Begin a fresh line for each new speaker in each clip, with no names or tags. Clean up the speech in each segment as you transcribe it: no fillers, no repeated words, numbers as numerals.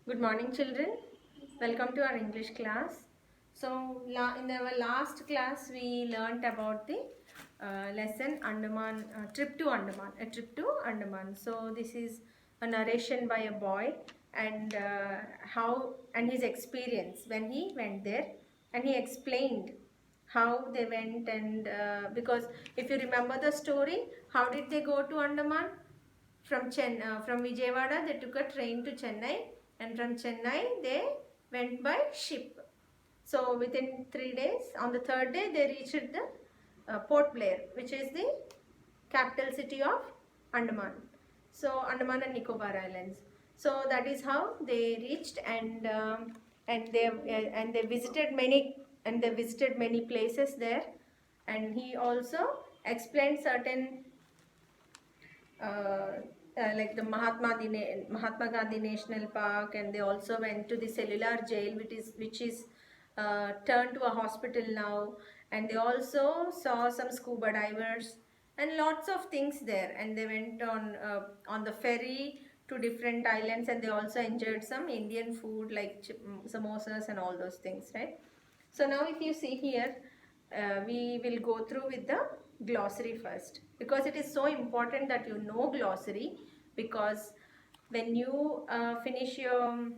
Good morning, children. Welcome to our English class. So, in our last class, we learnt about the lesson Andaman, trip to Andaman, a trip to Andaman. So, this is a narration by a boy and how and his experience when he went there, and he explained how they went and because if you remember the story, how did they go to Andaman? From Vijayawada, they took a train to Chennai, and from Chennai they went by ship. So within 3 days, on the third day, they reached the Port Blair, which is the capital city of Andaman. So Andaman and Nicobar Islands. So that is how they reached, and they visited many places there. And he also explained certain like the Mahatma Gandhi National Park, and they also went to the cellular jail, which is turned to a hospital now, and they also saw some scuba divers and lots of things there, and they went on the ferry to different islands, and they also enjoyed some Indian food like samosas and all those things, right? So now if you see here, we will go through with the glossary first, because it is so important that you know glossary, because when you finish your,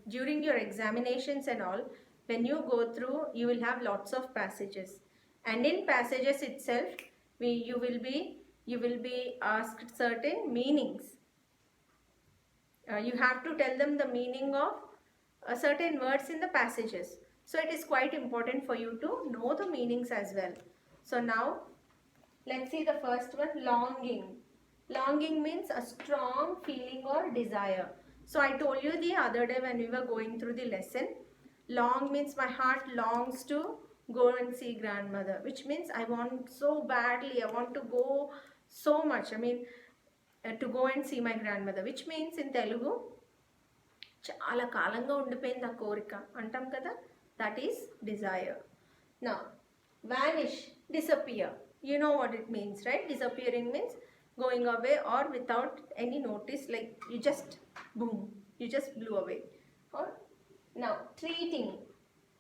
during your examinations and all, when you go through, you will have lots of passages, and in passages itself, you will be asked certain meanings. You have to tell them the meaning of certain words in the passages. So it is quite important for you to know the meanings as well. So now let's see the first one, longing. Longing means a strong feeling or desire. So I told you the other day when we were going through the lesson, long means my heart longs to go and see grandmother, which means I want so badly, I want to go so much. To go and see my grandmother, which means in Telugu, చాలా కాలంగా ఉండిపోయింది ఆ కోరిక అంటాం కదా, that is desire. Now vanish, disappear, you know what it means, right? Disappearing means going away or without any notice, like you just boom, you just blew away. Or now treating,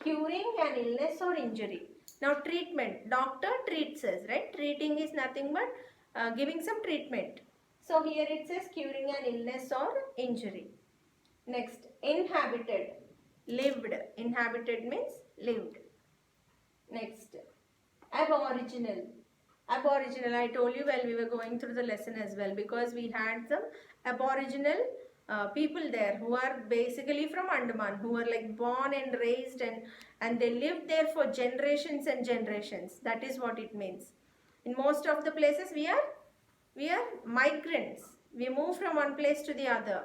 curing an illness or injury. Now treatment, doctor treats us, right? Treating is nothing but giving some treatment. So here it says curing an illness or injury. Next, inhabited, lived. Inhabited means lived. Next, aboriginal. Aboriginal, I told you while we were going through the lesson as well, because we had some aboriginal people there who are basically from Andaman, who were like born and raised, and they lived there for generations and generations. That is what it means. In most of the places we are migrants. We move from one place to the other.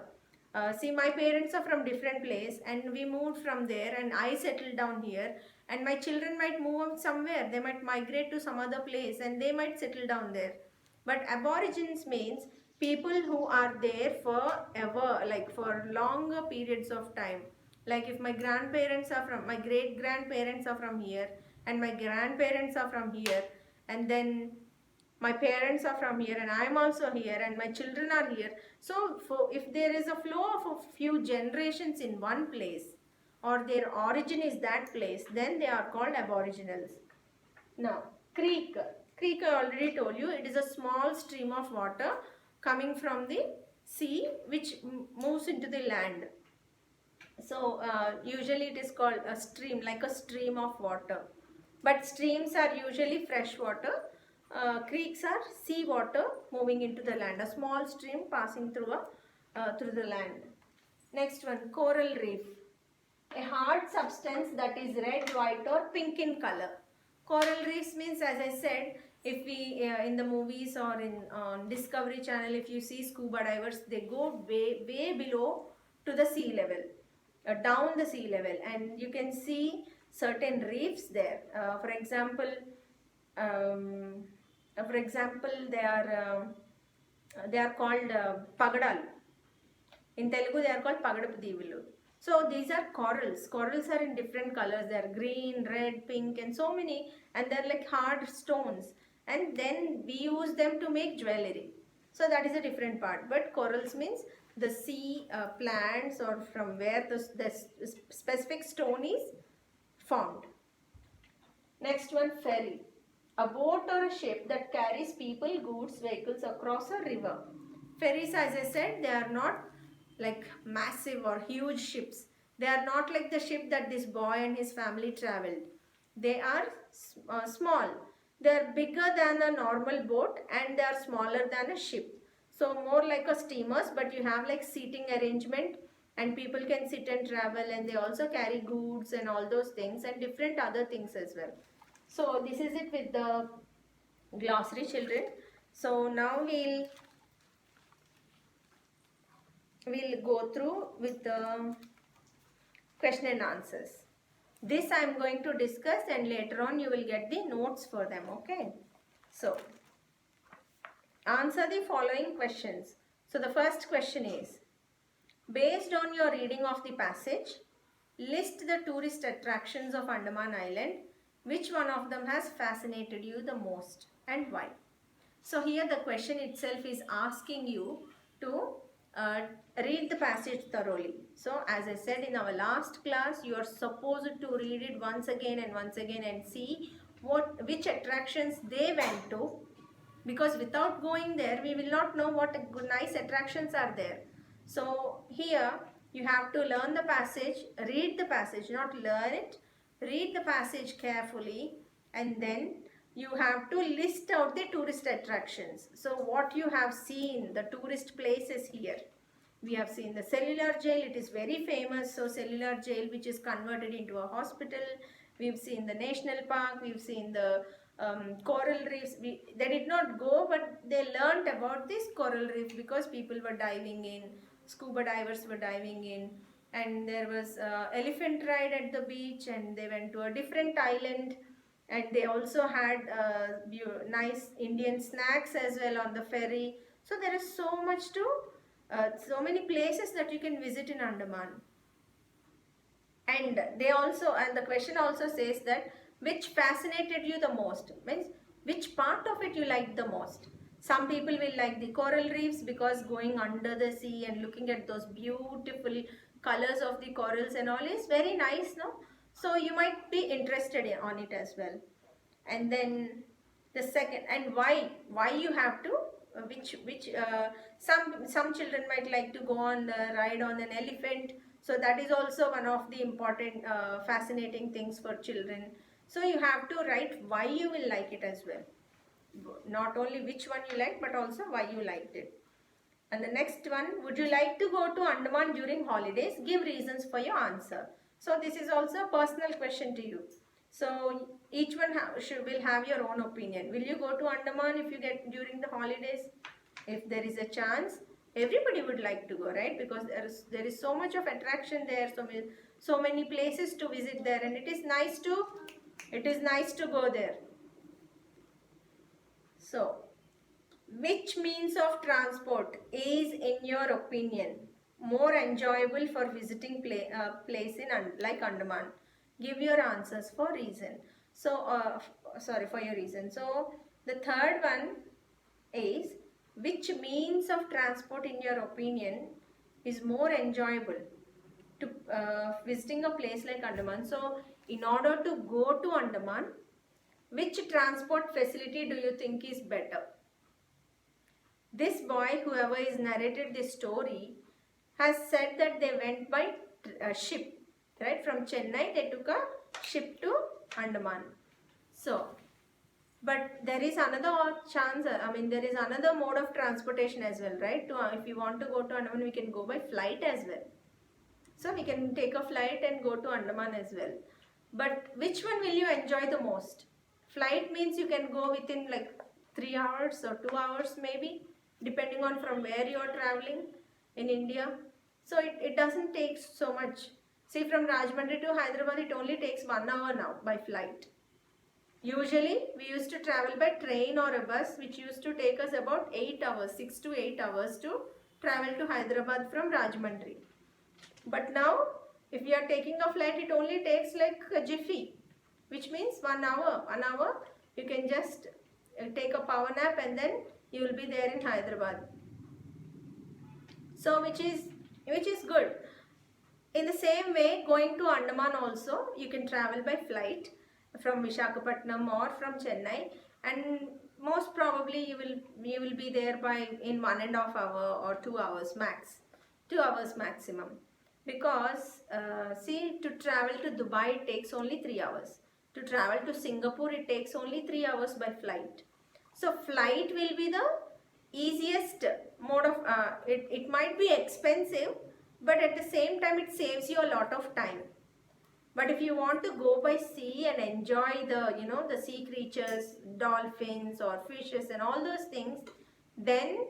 See, my parents are from different place, and we moved from there, and I settled down here, and my children might move on somewhere. They might migrate to some other place, and they might settle down there. But aborigines means people who are there forever, like for longer periods of time. Like if my grandparents are from, my great grandparents are from here, and my grandparents are from here, and then my parents are from here, and I am also here, and my children are here. So if there is a flow of a few generations in one place, or their origin is that place, then they are called aboriginals. Now creek. Creek, I already told you, it is a small stream of water coming from the sea, which moves into the land. So usually it is called a stream, like a stream of water. But streams are usually fresh water. Creeks are sea water moving into the land. A small stream passing through the land. Next one, coral reef. A hard substance that is red, white or pink in color. Coral reefs means, as I said, if we in the movies or in on Discovery Channel, if you see scuba divers, they go way below to the sea level, down the sea level, and you can see certain reefs there. Um, for example, they are called pagadalu. In Telugu, they are called pagadapu deevulu. So these are corals. Corals are in different colors. They are green, red, pink, and so many. And they're like hard stones. And then we use them to make jewelry. So that is a different part. But corals means the sea plants or from where the specific stone is formed. Next one, ferry. A boat or a ship that carries people, goods, vehicles across a river. Ferries, as I said, they are not like massive or huge ships. They are not like the ship that this boy and his family traveled. They are small. They are bigger than a normal boat and they are smaller than a ship. So more like a steamers, but you have like seating arrangement and people can sit and travel, and they also carry goods and all those things and different other things as well. So this is it with the glossary, children. So now we'll go through with the question and answers. This I am going to discuss and later on you will get the notes for them, okay? So, answer the following questions. So, the first question is, based on your reading of the passage, list the tourist attractions of Andaman Island. Which one of them has fascinated you the most and why? So, here the question itself is asking you to read the passage thoroughly. So as I said in our last class, you are supposed to read it once again and see which attractions they went to, because without going there we will not know what nice attractions are there. So here you have to learn the passage, read the passage, not learn it, read the passage carefully, and then you have to list out the tourist attractions. So what you have seen, the tourist places here. We have seen the cellular jail, it is very famous. So cellular jail which is converted into a hospital. We've seen the national park, we've seen the coral reefs. They did not go, but they learnt about this coral reef because people were diving in, scuba divers were diving in, and there was elephant ride at the beach, and they went to a different island, and they also had nice Indian snacks as well on the ferry. So there is so much to so many places that you can visit in Andaman. And the question also says that which fascinated you the most, means which part of it you liked the most. Some people will like the coral reefs because going under the sea and looking at those beautiful colors of the corals and all is very nice, no? So you might be interested on it as well. And then the second, and why you have to some children might like to go on the ride on an elephant. So that is also one of the important fascinating things for children. So you have to write why you will like it as well, not only which one you like but also why you liked it. And the next one, would you like to go to Andaman during holidays? Give reasons for your answer. So this is also a personal question to you. So each one will have your own opinion. Will you go to Andaman if you get during the holidays? If there is a chance, everybody would like to go, right? Because there is so much of attraction there, so many places to visit there, and it is nice to go there. So, which means of transport is, in your opinion, more enjoyable for visiting place in like Andaman? Give your answers for reason. So, for your reason. So, the third one is, which means of transport in your opinion is more enjoyable to visiting a place like Andaman? So, in order to go to Andaman, which transport facility do you think is better? This boy, whoever is narrated this story, has said that they went by ship, right? From Chennai, they took a ship to Andaman. So, but there is another chance, there is another mode of transportation as well, right? If you want to go to Andaman, we can go by flight as well. So, we can take a flight and go to Andaman as well. But which one will you enjoy the most? Flight means you can go within like 3 hours or 2 hours maybe, depending on from where you are traveling in India. So it doesn't take so much. See, from Rajahmundry to Hyderabad, it only takes 1 hour now by flight. Usually, we used to travel by train or a bus, which used to take us about 8 hours, 6 to 8 hours to travel to Hyderabad from Rajahmundry. But now, if you are taking a flight, it only takes like a jiffy, which means 1 hour. 1 hour, you can just take a power nap and then you will be there in Hyderabad. So which is good. In the same way, going to Andaman also, you can travel by flight from Visakhapatnam or from Chennai, and most probably you will be there by in 1.5 hours or 2 hours max, 2 hours maximum. Because see, to travel to Dubai it takes only 3 hours. To travel to Singapore it takes only 3 hours by flight. So flight will be the easiest mode of. It might be expensive, but at the same time it saves you a lot of time. But if you want to go by sea and enjoy the sea creatures, dolphins or fishes and all those things, then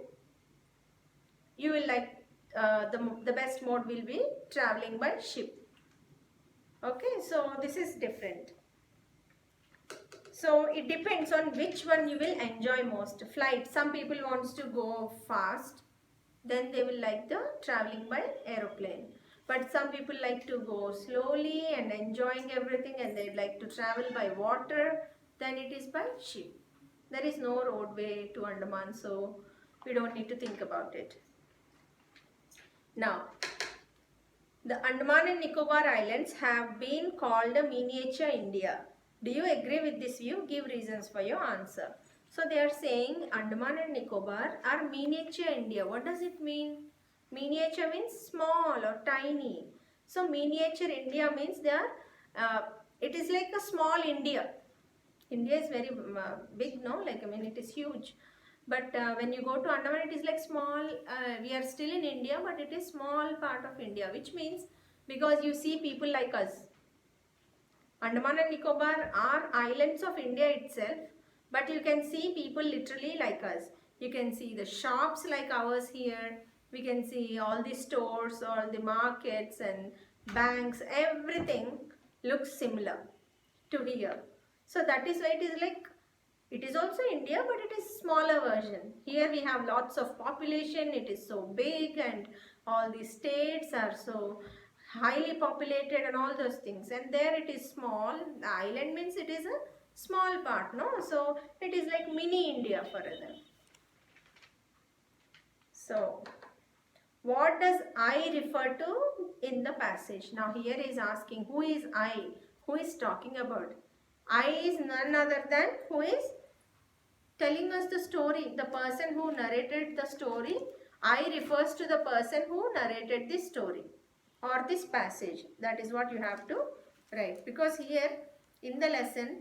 you will like the best mode will be traveling by ship. Okay, so this is different. So it depends on which one you will enjoy most. Flight, some people wants to go fast, then they will like the traveling by aeroplane. But some people like to go slowly and enjoying everything, and they like to travel by water, then it is by ship. There is no roadway to Andaman, so we don't need to think about it. Now, the Andaman and Nicobar Islands have been called a miniature India. Do you agree with this view? Give reasons for your answer. So they are saying Andaman and Nicobar are miniature India. What does it mean? Miniature means small or tiny. So miniature India means they are, it is like a small India. India is very big, no? Like, I mean, it is huge. But when you go to Andaman, it is like small, we are still in India, but it is small part of India, which means because you see people like us. Andaman and Nicobar are islands of India itself, but you can see people literally like us. You can see the shops like ours here. We can see all the stores, all the markets and banks, everything looks similar to here. So that is why it is like, it is also India, but it is smaller version. Here we have lots of population, it is so big, and all the states are so highly populated and all those things. And there it is small. The island means it is a small part, no? So it is like mini India further. So what does I refer to in the passage? Now here he is asking, who is I? Who is talking about? I is none other than who is telling us the story. The person who narrated the story, I refers to the person who narrated this story or this passage. That is what you have to write. Because here in the lesson,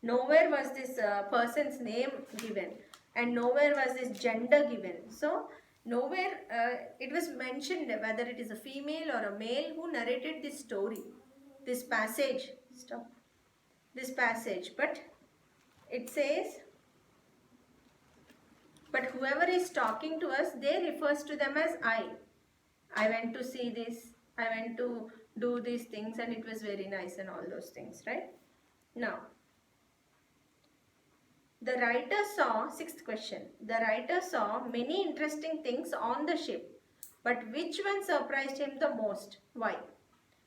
nowhere was this person's name given and nowhere was this gender given. So nowhere it was mentioned whether it is a female or a male who narrated this story, this passage. Stop. This passage. But it says, but whoever is talking to us, they refers to them as I. I went to see this, I went to do these things and it was very nice and all those things, right? Now, the writer saw, sixth question, the writer saw many interesting things on the ship, but which one surprised him the most? Why?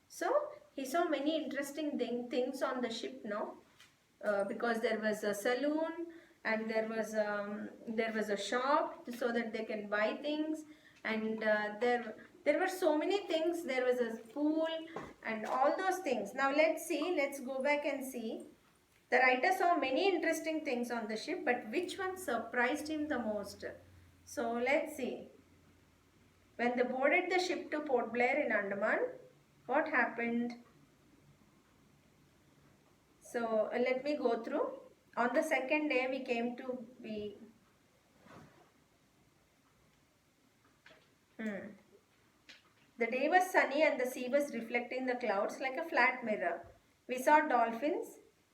So, he saw many interesting things on the ship, no? Because there was a saloon and there was a shop so that they can buy things, and there were so many things. There was a pool and all those things. Now let's see, let's go back and see. The writer saw many interesting things on the ship, but which one surprised him the most? So let's see. When they boarded the ship to Port Blair in Andaman, what happened? So let me go through. On the second day we came to be The day was sunny and the sea was reflecting the clouds like a flat mirror. We saw dolphins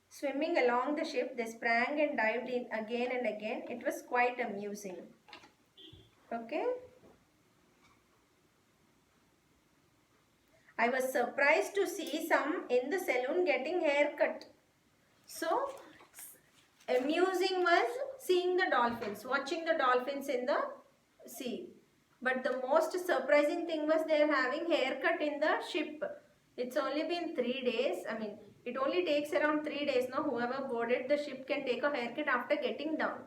swimming along the ship. They sprang and dived in again and again. It was quite amusing. Okay. I was surprised to see some in the saloon getting haircut. So, amusing was seeing the dolphins, watching the dolphins in the sea. But the most surprising thing was they are having haircut in the ship. It's only been 3 days. I mean, it only takes around 3 days. Now, whoever boarded the ship can take a haircut after getting down.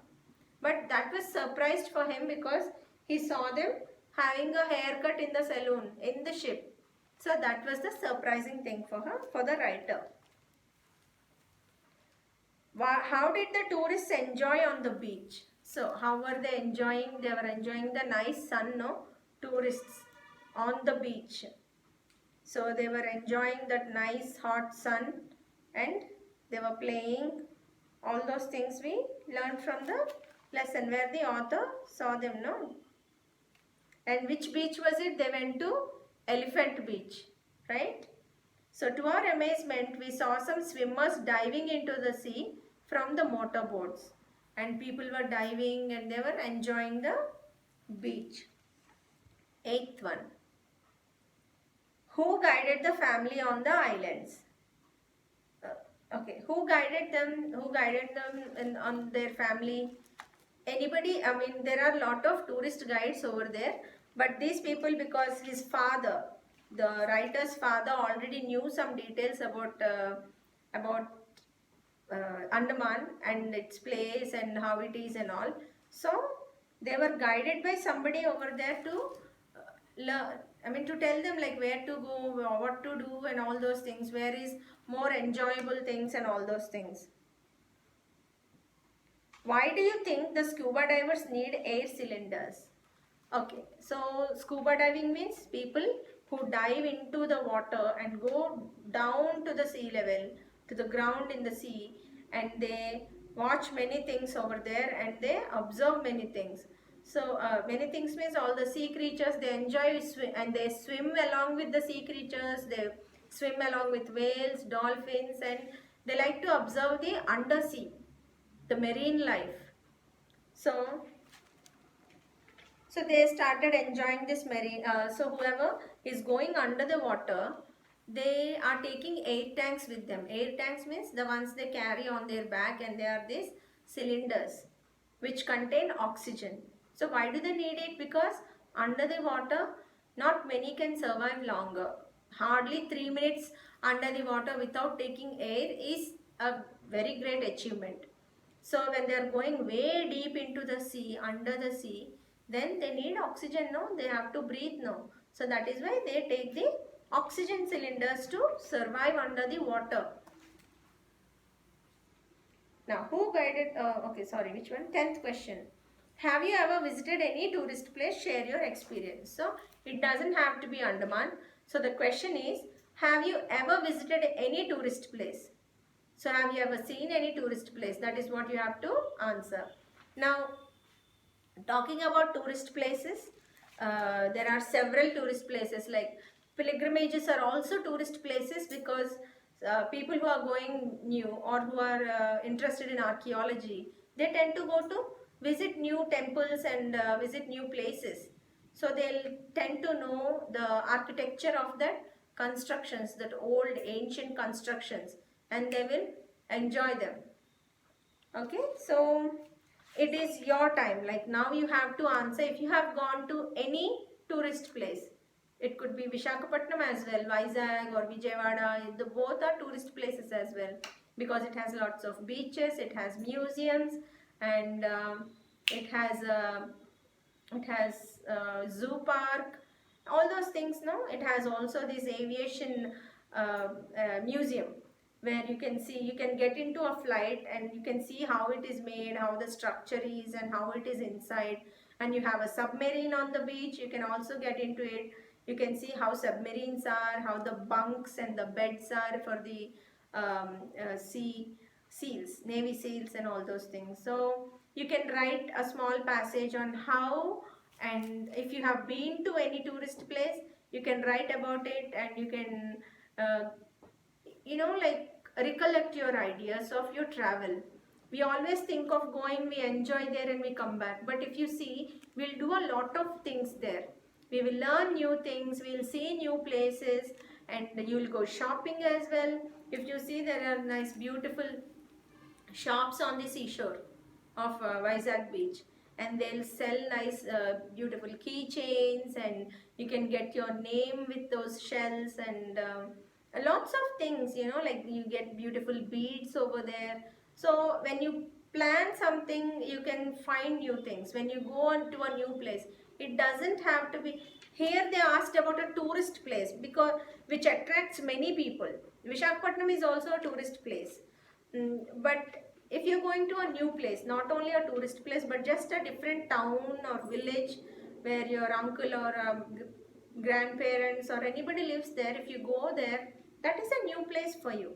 But that was surprised for him because he saw them having a haircut in the saloon, in the ship. So that was the surprising thing for her, for the writer. How did the tourists enjoy on the beach? So how were they enjoying? They were enjoying the nice sun, no? Tourists on the beach. So they were enjoying that nice hot sun and they were playing all those things we learned from the lesson where the author saw them, no? And which beach was it? They went to Elephant Beach, right? So to our amazement, we saw some swimmers diving into the sea from the motorboats. And people were diving and they were enjoying the beach. Eighth one. Who guided the family on the islands? Okay, who guided them? Who guided them on their family? Anybody? I mean, there are a lot of tourist guides over there, but these people, because his father, the writer's father, already knew some details about Andaman and its place and how it is and all. So they were guided by somebody over there to learn. I mean, to tell them like where to go, what to do, and all those things. Where is more enjoyable things and all those things. Why do you think the scuba divers need air cylinders? Okay, so scuba diving means people who dive into the water and go down to the sea level, to the ground in the sea, and they watch many things over there and they observe many things. So many things means all the sea creatures, they enjoy and they swim along with the sea creatures, they swim along with whales, dolphins, and they like to observe the undersea, the marine life. So they started enjoying this marine. So whoever is going under the water, they are taking air tanks with them. Air tanks means the ones they carry on their back, and they are these cylinders which contain oxygen. So why do they need it? Because under the water, not many can survive longer. Hardly 3 minutes under the water without taking air is a very great achievement. So when they are going way deep into the sea, under the sea, then they need oxygen, no? They have to breathe, no? So that is why they take the oxygen cylinders to survive under the water. Now, who guided, okay, sorry, which one? 10th question. Have you ever visited any tourist place? Share your experience. So, it doesn't have to be Andaman. So, the question is, have you ever visited any tourist place? So, have you ever seen any tourist place? That is what you have to answer. Now, talking about tourist places, there are several tourist places, like pilgrimages are also tourist places, because people who are going new or who are interested in archaeology, they tend to go to visit new temples and visit new places. So they'll tend to know the architecture of that constructions, that old ancient constructions, and they will enjoy them. Okay, so it is your time. Like now you have to answer if you have gone to any tourist place. It could be Visakhapatnam as well, Vizag or Vijayawada. The both are tourist places as well, because it has lots of beaches, it has museums, and it has zoo park, all those things. No, it has also this aviation museum, where you can get into a flight and you can see how it is made, how the structure is, and how it is inside. And you have a submarine on the beach, you can also get into it. You can see how submarines are, how the bunks and the beds are for the seals, Navy seals, and all those things. So you can write a small passage on how, and if you have been to any tourist place, you can write about it, and you can like recollect your ideas of your travel. We always think of going, we enjoy there and we come back. But if you see, we'll do a lot of things there. We will learn new things, we'll see new places, and you'll go shopping as well. If you see, there are nice beautiful shops on the seashore of Vizag beach, and they'll sell nice beautiful keychains, and you can get your name with those shells, and lots of things, like you get beautiful beads over there. So when you plan something, you can find new things. When you go on to a new place, It doesn't have to be. Here they asked about a tourist place because which attracts many people. Visakhapatnam is also a tourist place. But if you're going to a new place, not only a tourist place, but just a different town or village where your uncle or grandparents or anybody lives there, if you go there, that is a new place for you.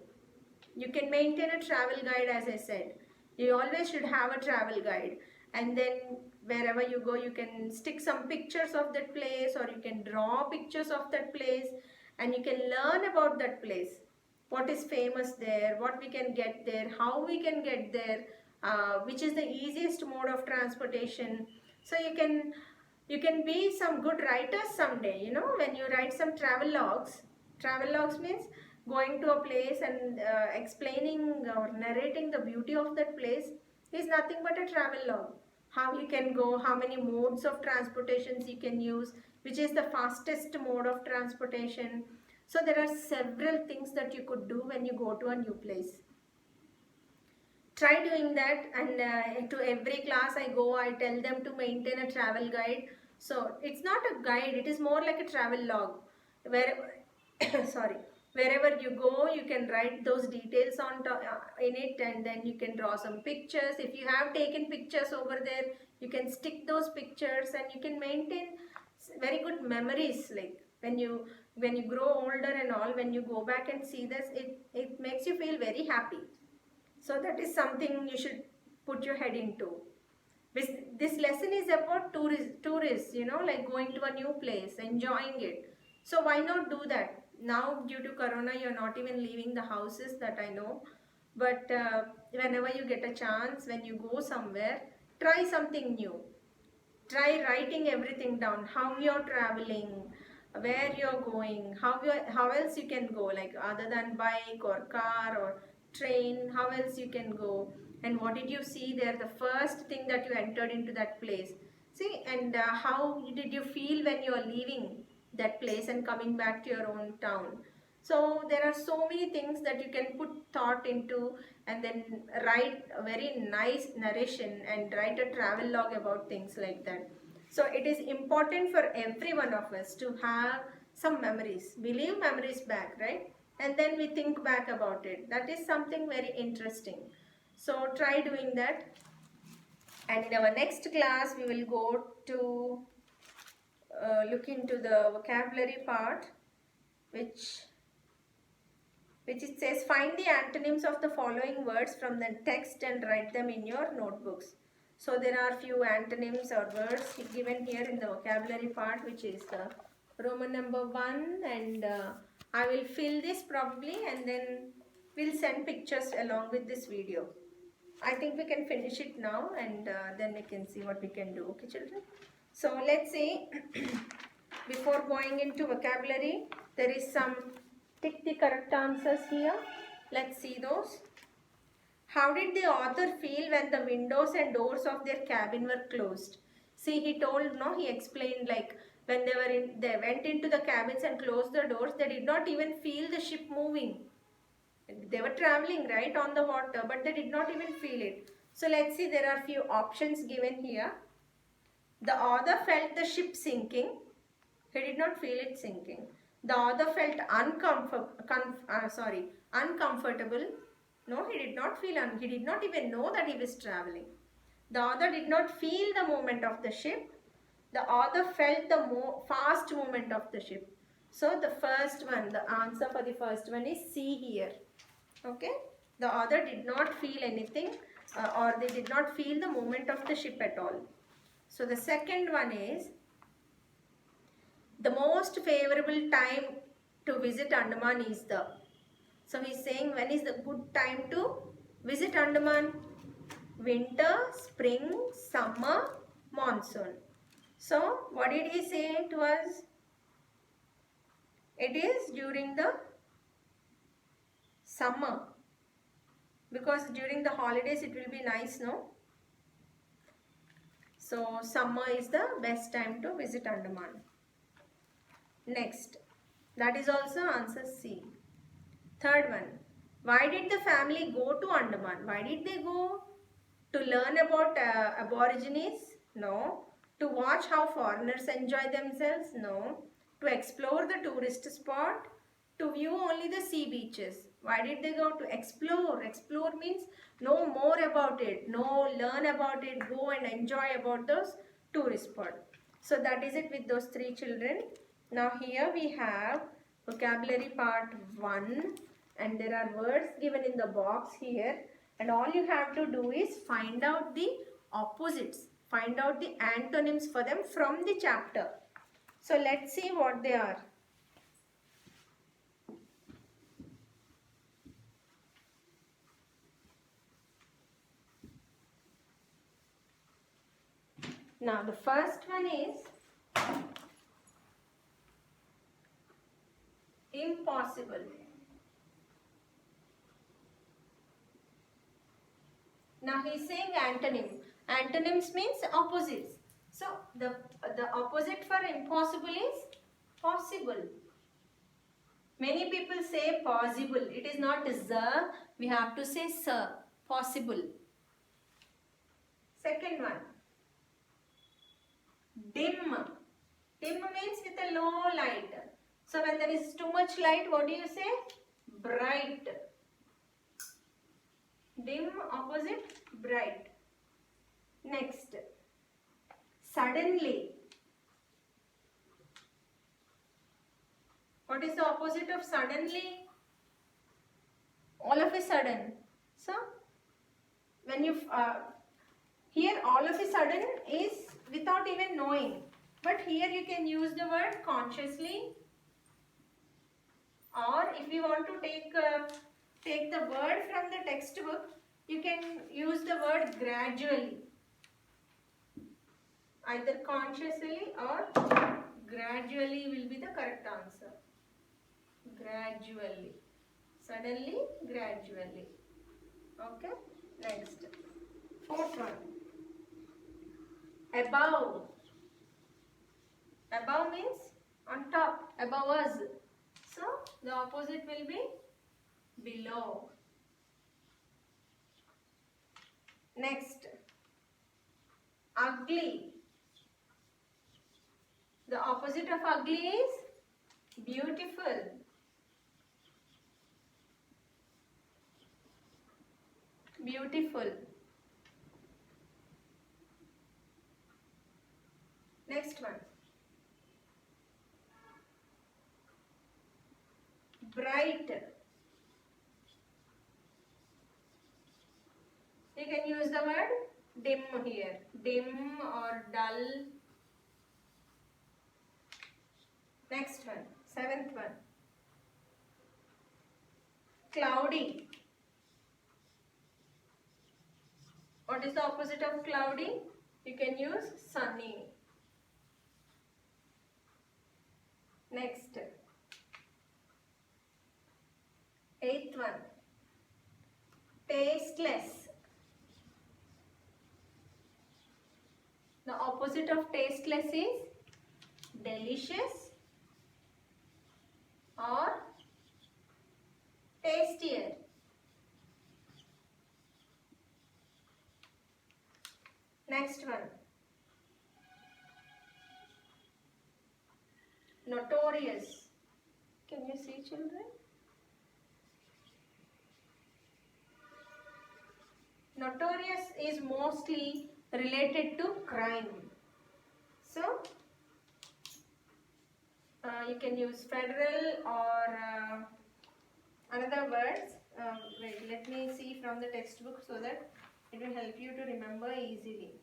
You can maintain a travel guide, as I said. You always should have a travel guide. And then wherever you go, you can stick some pictures of that place, or you can draw pictures of that place, and you can learn about that place. What is famous there, what we can get there, how we can get there, which is the easiest mode of transportation. So you can be some good writers someday, you know, when you write some travel logs. Travel logs means going to a place and explaining or narrating the beauty of that place is nothing but a travel log. How you can go, how many modes of transportations you can use, which is the fastest mode of transportation. So there are several things that you could do when you go to a new place. Try doing that, and to every class I go, I tell them to maintain a travel guide. So it's not a guide, it is more like a travel log where sorry, wherever you go, you can write those details in it, and then you can draw some pictures. If you have taken pictures over there, you can stick those pictures, and you can maintain very good memories. Like when you grow older and all, when you go back and see this, it makes you feel very happy. So that is something you should put your head into. This lesson is about tourists, you know, like going to a new place, enjoying it. So why not do that? Now due to corona, you're not even leaving the houses, that I know. But whenever you get a chance, when you go somewhere, try something new. Try writing everything down, how you're traveling, where you're going, how else you can go, like other than bike or car or train, how else you can go, and what did you see there, the first thing that you entered into that place. See, and how did you feel when you are leaving that place and coming back to your own town. So there are so many things that you can put thought into, and then write a very nice narration and write a travel log about things like that. So it is important for every one of us to have some memories. We leave memories back, right? And then we think back about it. That is something very interesting. So try doing that. And in our next class, we will go to look into the vocabulary part, which it says find the antonyms of the following words from the text and write them in your notebooks. So there are few antonyms or words given here in the vocabulary part, which is the Roman number 1, and I will fill this probably, and then we'll send pictures along with this video. I think we can finish it now, and then we can see what we can do. Okay, children? So let's see. Before going into vocabulary, there is some tick the correct answers here. Let's see those. How did the author feel when the windows and doors of their cabin were closed? See, he told, no, he explained, like when they went into the cabins and closed the doors, they did not even feel the ship moving. They were traveling right on the water, but they did not even feel it. So let's see, there are few options given here. The author felt the ship sinking. He did not feel it sinking. The author felt uncomfortable. No, he did not feel, he did not even know that he was traveling. The author did not feel the movement of the ship. The author felt the fast movement of the ship. So the first one, the answer for the first one is C here. Okay. The author did not feel anything or they did not feel the movement of the ship at all. So the second one is the most favorable time to visit Andaman is the. So he is saying when is the good time to visit Andaman? Winter, spring, summer, monsoon. So what did he say to us? It is during the summer, because during the holidays it will be nice, no? So summer is the best time to visit Andaman. Next, that is also answer C. Third one, why did the family go to Andaman? Why did they go? To learn about aborigines? No. To watch how foreigners enjoy themselves? No. To explore the tourist spot? To view only the sea beaches. Why did they go? To explore? Explore means know more about it, learn about it, go and enjoy about those tourist spot. So that is it with those three children. Now here we have vocabulary part 1, and there are words given in the box here, and all you have to do is find out the opposites, find out the antonyms for them from the chapter. So let's see what they are. Now the first one is impossible. Now he is saying antonym. Antonyms means opposites. So the opposite for impossible is possible. Many people say possible. It is not the, we have to say sir. Possible. Second one, dim. Dim means with a low light. So when there is too much light, what do you say? Bright. Dim, opposite, bright. Next, suddenly. What is the opposite of suddenly? All of a sudden. So, when you, here all of a sudden is without even knowing. But here you can use the word consciously, or if you want to take the word from the textbook, you can use the word gradually. Either consciously or gradually will be the correct answer. Gradually. Suddenly, gradually. Okay. Next. Fourth one. Above. Above means on top, above us. So, the opposite will be below. Next. Ugly. The opposite of ugly is beautiful. Beautiful. Next one. Bright. You can use the word dim here. Dim or dull. Next one. Seventh one. Cloudy. What is the opposite of cloudy? You can use sunny. Next. Eighth one. Tasteless. The opposite of tasteless is delicious or tastier. Next one. Notorious. Can you see, children? Notorious is mostly related to crime. So, you can use federal or another words. Wait, let me see from the textbook so that it will help you to remember easily.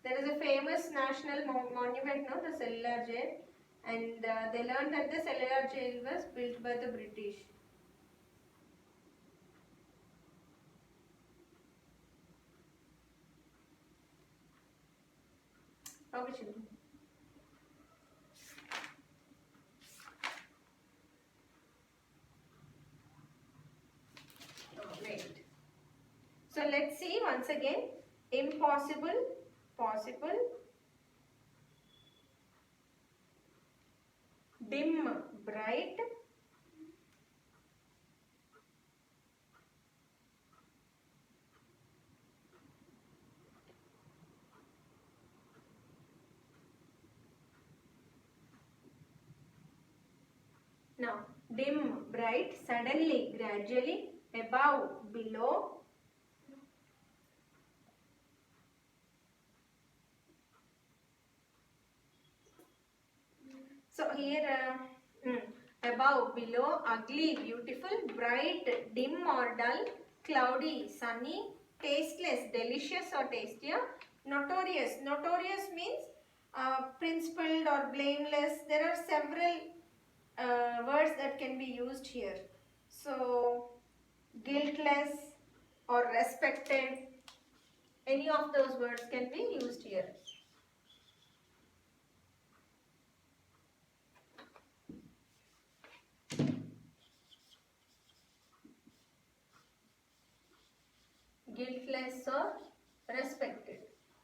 There is a famous national monument, no, the Cellular Jail, and they learned that the Cellular Jail was built by the British. Okay, children. Wait. So let's see once again. Impossible, possible, dim, bright, Now, dim, bright, suddenly, gradually, above, below. So here, above, below, ugly, beautiful, bright, dim or dull, cloudy, sunny, tasteless, delicious or tastier, notorious. Notorious means principled or blameless. There are several words that can be used here. So, guiltless or respected, any of those words can be used here. Guiltless or respected.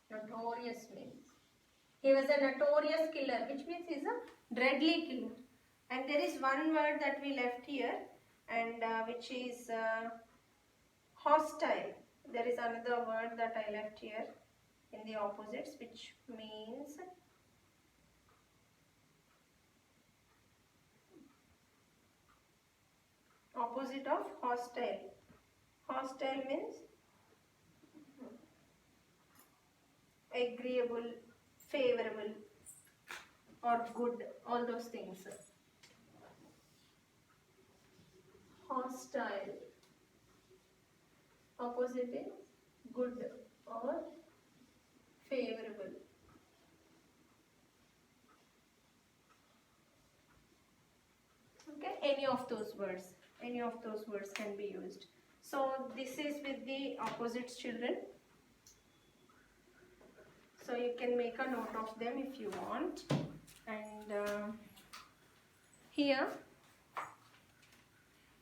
Notorious means he was a notorious killer, which means he is a dreadly killer. And there is one word that we left here, and which is hostile. There is another word that I left here in the opposites, which means opposite of hostile. Hostile means agreeable, favorable or good, all those things. Hostile, opposite is good or favorable. Okay, any of those words can be used. So this is with the opposites, children. So you can make a note of them if you want. And here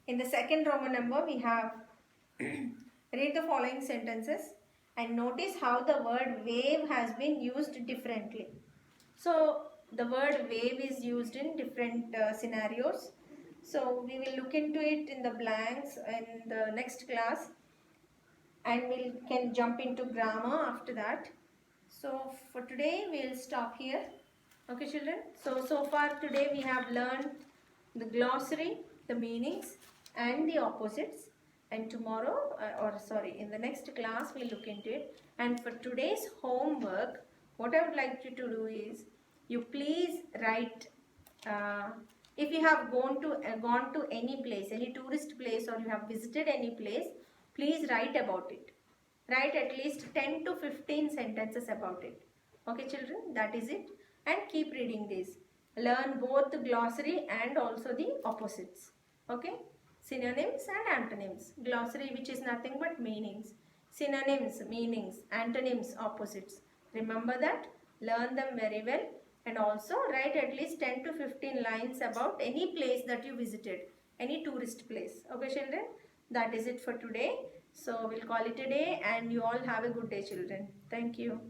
in the second Roman number we have read the following sentences and notice how the word wave has been used differently. So the word wave is used in different scenarios. So we will look into it in the blanks in the next class, and we can jump into grammar after that. So for today we will stop here. Okay children, so far today we have learned the glossary, the meanings and the opposites, and tomorrow in the next class we'll look into it. And for today's homework, what I would like you to do is you please write if you have gone to any place, any tourist place, or you have visited any place, please write about it. Write at least 10 to 15 sentences about it. Okay children, that is it. And keep reading this. Learn both the glossary and also the opposites. Okay. Synonyms and antonyms. Glossary, which is nothing but meanings. Synonyms, meanings. Antonyms, opposites. Remember that. Learn them very well. And also write at least 10 to 15 lines about any place that you visited. Any tourist place. Okay children. That is it for today. So we'll call it a day, and you all have a good day children. Thank you.